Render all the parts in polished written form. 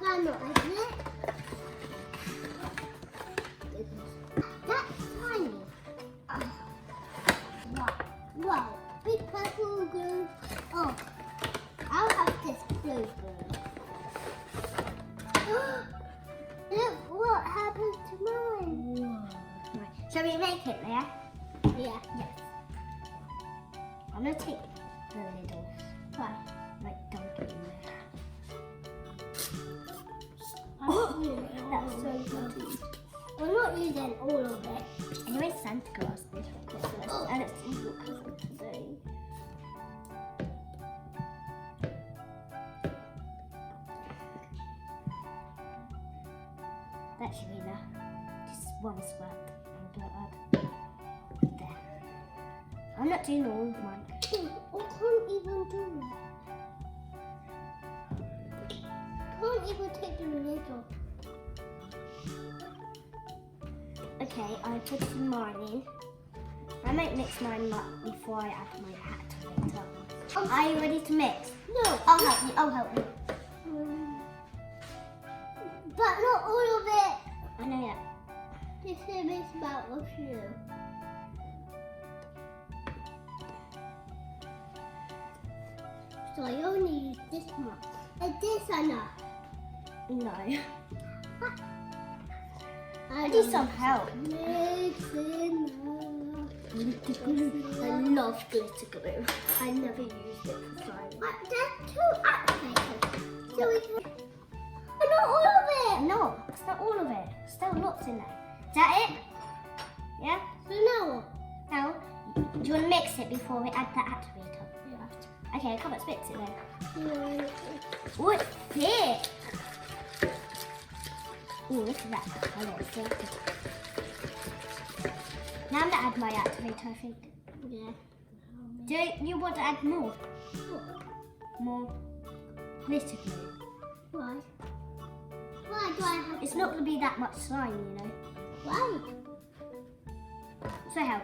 cannot, isn't it? That's tiny. Wow. Big purple glue. Oh, I'll have this blue glue. Look what happened to mine. Whoa. Right. Shall we make it, Leah? Yeah. Yes. I'm going to take the lid off. Why? Like, don't get in there. That's so good. We're not using all of it. Anyway, Santa Claus is for Christmas, and it's evil cousin today. That should be enough. Just one swipe. There. I'm not doing all of mine. I can't even do it. Can't even take the lid off. Okay, I put some mine in. I might mix mine up before I add my activator. Are you ready to mix? No. I'll help you. I'll help you. But not all of it. I know that. This is a about a few. So I only use this much. Is this enough? No. I I need some help. Mix enough. I love glitter glue. I never used it for slime. There's two activators. So we can... But not all of it. No, it's not all of it. Still lots in there. Is that it? Yeah? So now what? Now, do you want to mix it before we add the activator? Yeah. Okay, come on, let's mix it then. Yeah. Oh, it's thick. Oh, look at that. Oh, no, it's so good. Now I'm going to add my activator, I think. Yeah. Do you want to add more? More glitter glue? Why? Why do I have It's not going to be that much slime, you know. Why? So help.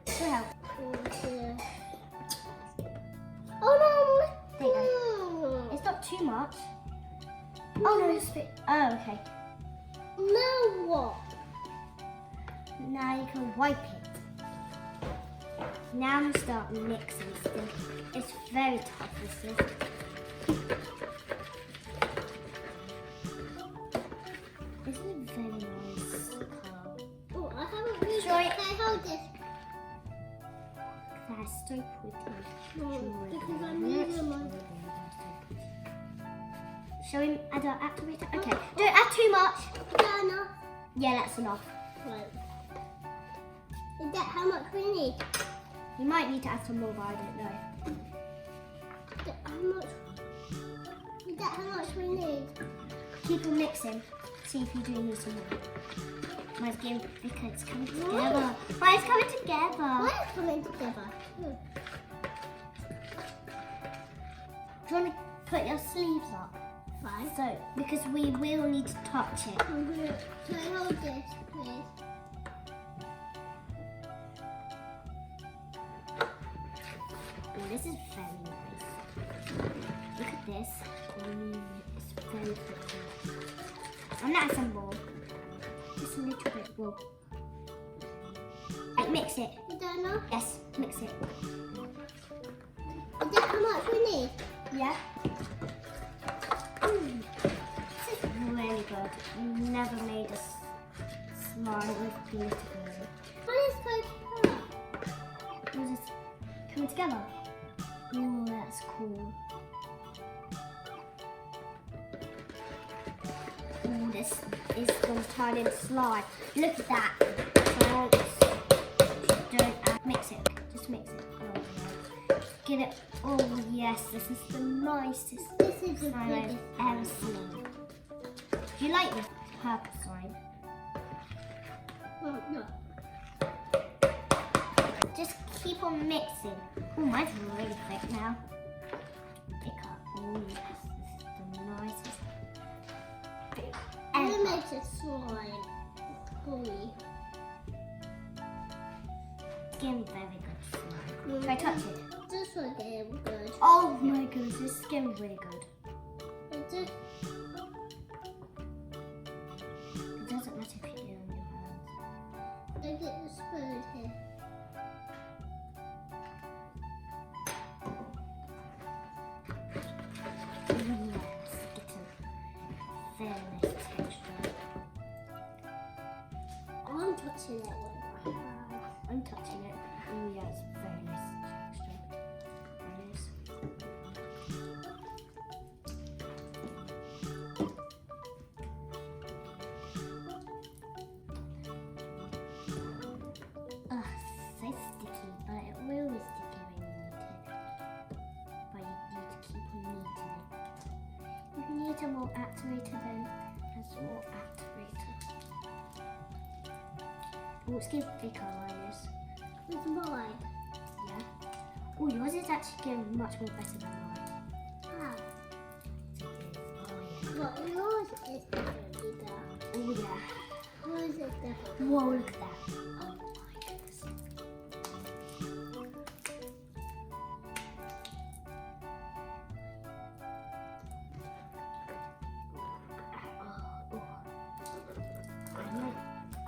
So help. Oh no! There you go. It's not too much. Oh no, it's fit. Oh, okay. Now what? Now you can wipe it. Now I'm start mixing stuff. It's very tough, this is. This is a very nice colour. Oh, I haven't used Shall it. Can I hold this? That's so pretty. No, because I'm using my... Shall we add our activator? Okay. Don't add too much. Is that enough? Yeah, that's enough. Right. Is that how much we need? You might need to add some more, but I don't know. Is that how much we need? Keep on mixing. See if you do need some more. Mine's getting thicker. It's coming together. Mine's coming together. Why is it coming together? Do you want to put your sleeves up? Fine. So, because we will need to touch it. Can I hold this, please? Oh, this is very nice. Look at this. It's very pretty. I'm not add some more. Just a little bit more. Right, mix it. Is that enough? Yes, mix it. Is that how much we need? Yeah. This is really good. Never made a slime with glitter glue. How is it going We're just coming together. Oh, that's cool. Oh, this is going to turn into slime. Look at that. Don't mix it. Just mix it. Oh, no. Get it. Oh, yes. This is the nicest This is the slime I've biggest ever seen. Do you like this purple slime? Oh, no. Just keep on mixing. Oh, mine's really thick now. Pick up. Oh, yes. This is the nicest. It makes a slime. Gooey. It's getting very good slime. Can I touch it? This one getting good. Oh my goodness, this is getting really good. It just It doesn't matter if you do it on your hands. I get the spoon here. Yes, it's a very nice texture. I'm touching it with my hand. I'm touching it. Oh yeah, it's very nice texture. There it is. Ugh, so sticky, but it will be sticky when you eat it. But you need to keep on eating it. If you need a more activator, then there's more activator. Oh, it's getting thicker, Linus. It's mine. Yeah. Oh, yours is actually getting much more better than mine. How? It is. Oh yeah. But yours is differently though. Oh yeah. Yours is different. Whoa, look at that. Oh my goodness.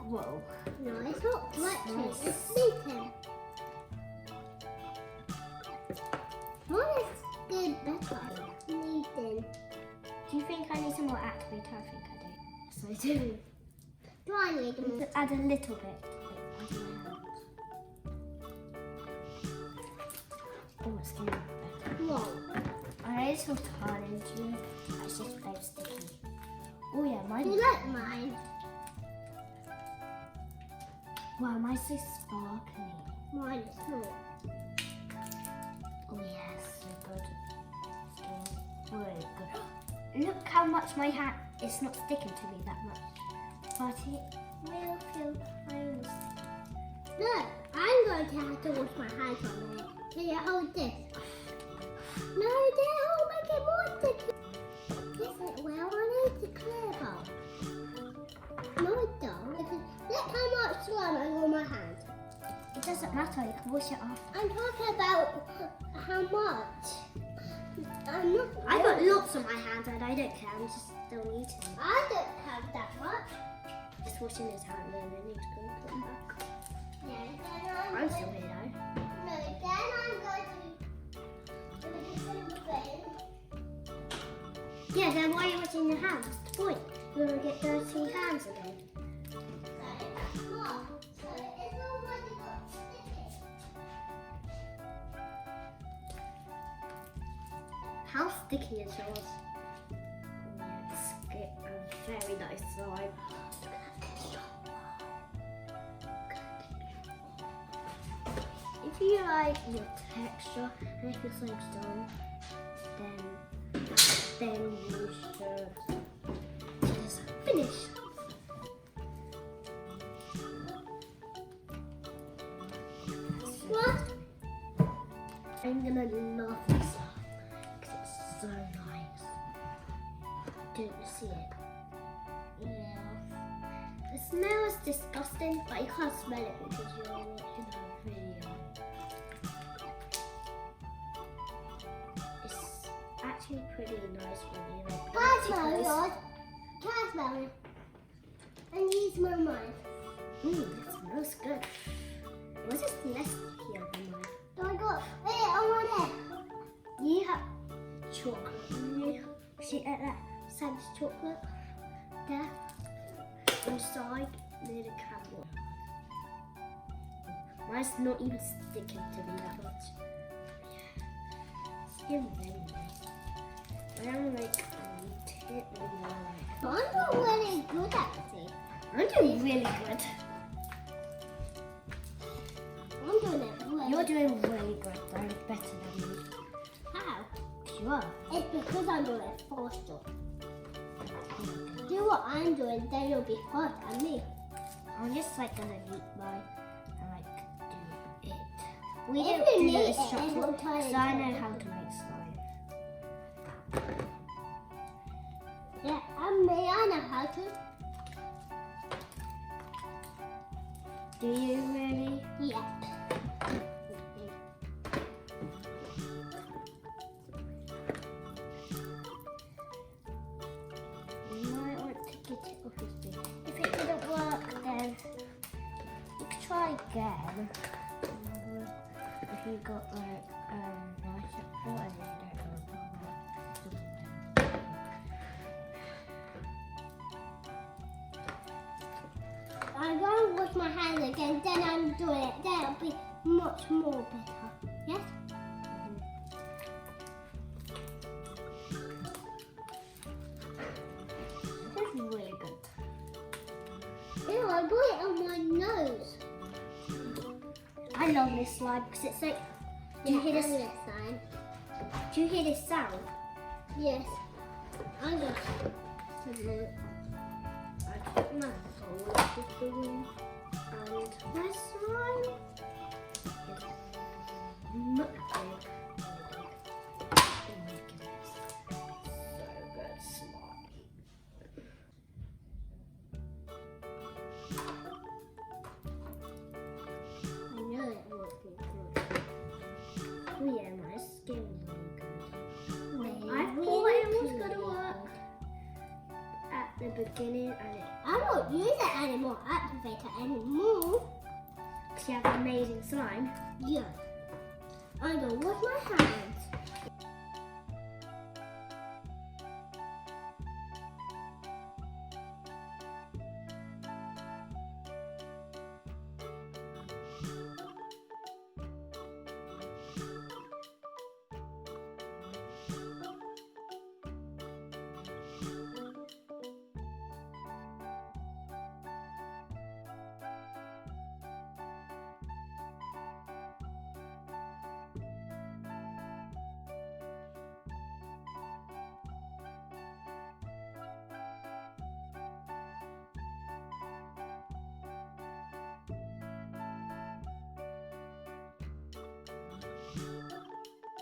Whoa. No, it's not stretching. Nice. It's sleeping. Mine is good better. Sleeping. Do you think I need some more activator? I think I do. Yes, I do. Do I need more? Let's add a little bit. Under my hands. Oh, it's getting better. Whoa. I just feel tired. It's just very sticky. Oh yeah, mine. You like mine? Wow, mine's so sparkly. Mine is not. Oh yes, so good. So really good. Look how much my hand, it's not sticking to me that much. But it will feel kind of sticky. Look, I'm going to have to wash my hands on it. Can you hold this? No, don't make it more sticky. Yes, it will. I need to clear it. No, it don't. Look how much slime I got on my hand. It doesn't matter, you can wash it off. I'm talking about how much. I'm not. I got lots on my hands and I don't care, I'm just still eating. I don't have that much. Just washing his hand and then I need to go put him back. Yeah, I'm still here though. No, then I'm going to do the same thing. Yeah, then why are you washing your hands? What's the point? You're going to get dirty hands again. How sticky is yours? Yes, good and very nice slime. If you like your texture and if your slime's done, then you should just finish. What? I'm gonna love this slime. It's so nice. Don't you see it? Yeah. The smell is disgusting, but you can't smell it because you're watching a video. It's actually pretty nice when you like. Can I smell yours? Can I smell it? And you smell mine. It smells good. Yours is less stickier than mine. So I got it, I want it. You have chocolate. You see that Sam's chocolate there inside near the candle. Mine's not even sticking to me that much. It's getting very nice. But I'm like tip more. I'm not really good at it. I'm doing really good. I'm doing it really You're doing really good. Though, better than me. How? You are. It's because I'm doing it faster. Do what I'm doing, then you'll be faster than me. I'm just like gonna eat mine and like do it. We If don't you do need this it, it chocolate will turn because I into know a how to make slime. Yeah, I know how to. Do you really? Yeah. slime. If you got like nice apple and you don't know I'm going to wash my hands again, then I'm doing it. Then it'll be much more better. Yes? This is really good. Ew, I got it on my nose. I love this slime because it's like. Do you hear this? Sign? Do you hear this sound? Yes. I'm going to I put my bowl of the food and my slime is not big. Oh my goodness. So good slime. I know it won't be good. Oh yeah, my skin is really good. Maybe I thought it was gonna work at the beginning and it I won't use the animal activator anymore. because you have amazing slime. Yeah. I'm going to wash my hands.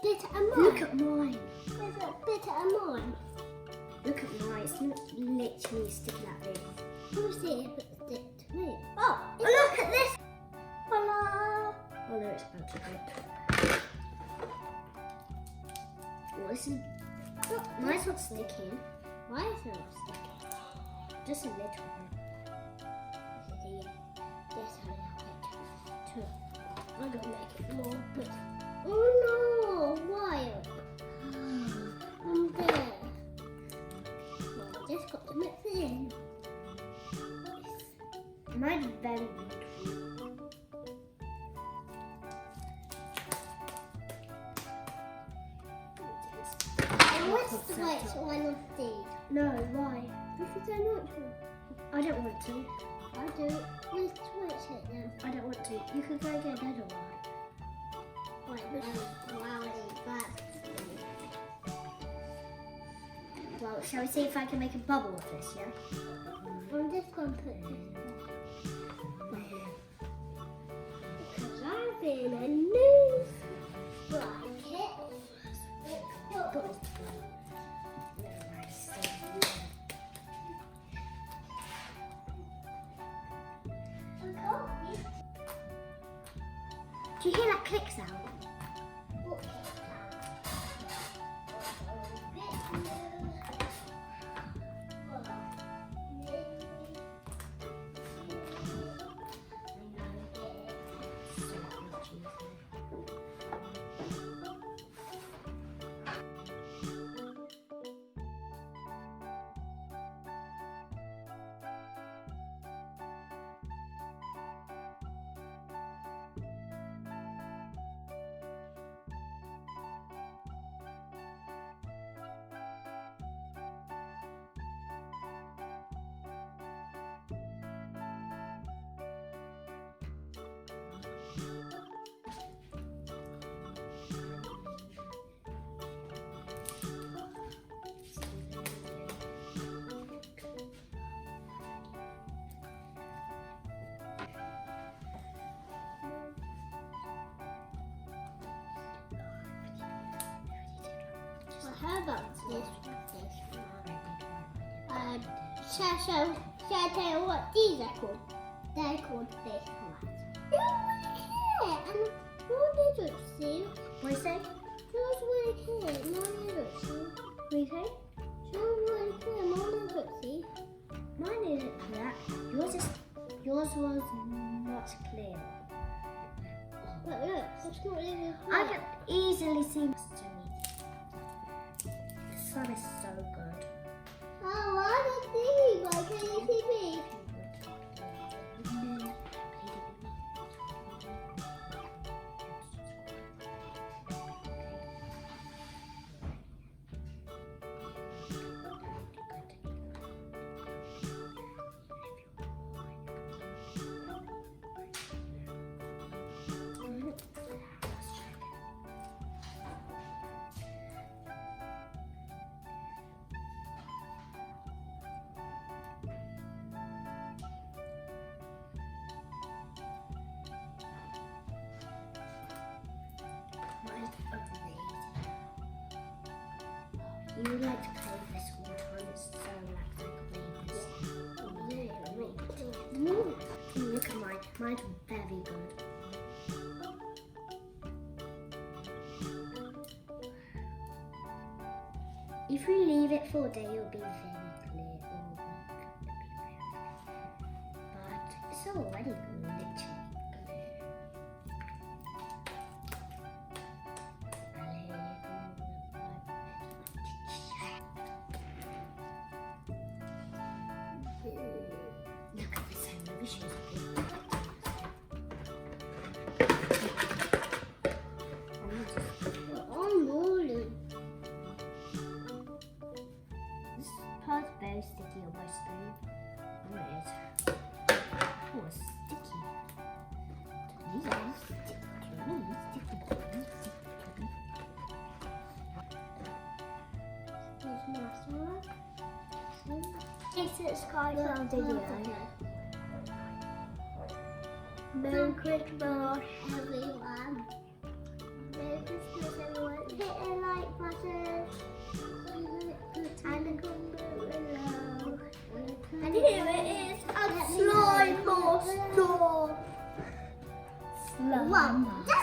Bit of mine. Look at mine. There's a bit of mine. Look at mine. It's literally sticking out this. Who's it if it stick to me? Oh, look at this. Hello. Oh no, it's about to go. Well, this is. Mine's not sticking. Why is it not sticking? Just a little bit. Yes, a little bit too. I'm going to make it more bit. Oh no, why? I'm there. Well, I just got to mix it in. Mine's very good. Let's switch one of these. No, why? Because I want to. I don't want to. I do. Let's switch it then. I don't want to. You could go get another one. Wait, wow, that's Well, shall we see if I can make a bubble with this, yeah? I'm just going to put this in. Because I've been a news blanket. Do you hear that click sound? How about this one? Shall I tell you what these are called? They're called fish ones. You don't really care. And your little see. What do you say? Yours really care. My little see. What do you say? Yours really care. My little see. Mine isn't that. Yours was much clearer. It's not really I hot. can easily see the sun is so good. Oh, I can see. Why can you see me? You would like to play this all the time, it's so relaxing. Look at mine, mine's very good. If you leave it for a day, it'll be very clear. But it's already literally clear. Look at this, I wish it was I'm rolling. This part's very sticky on my spoon. Oh, it is. Oh, it's sticky. These are sticky. There's more sauce. It's subscribe for our video. Merry Christmas, Everyone. Merry Christmas, everyone. Hit a like button. And a comment below. and here it is, a slime monster. Wow, that's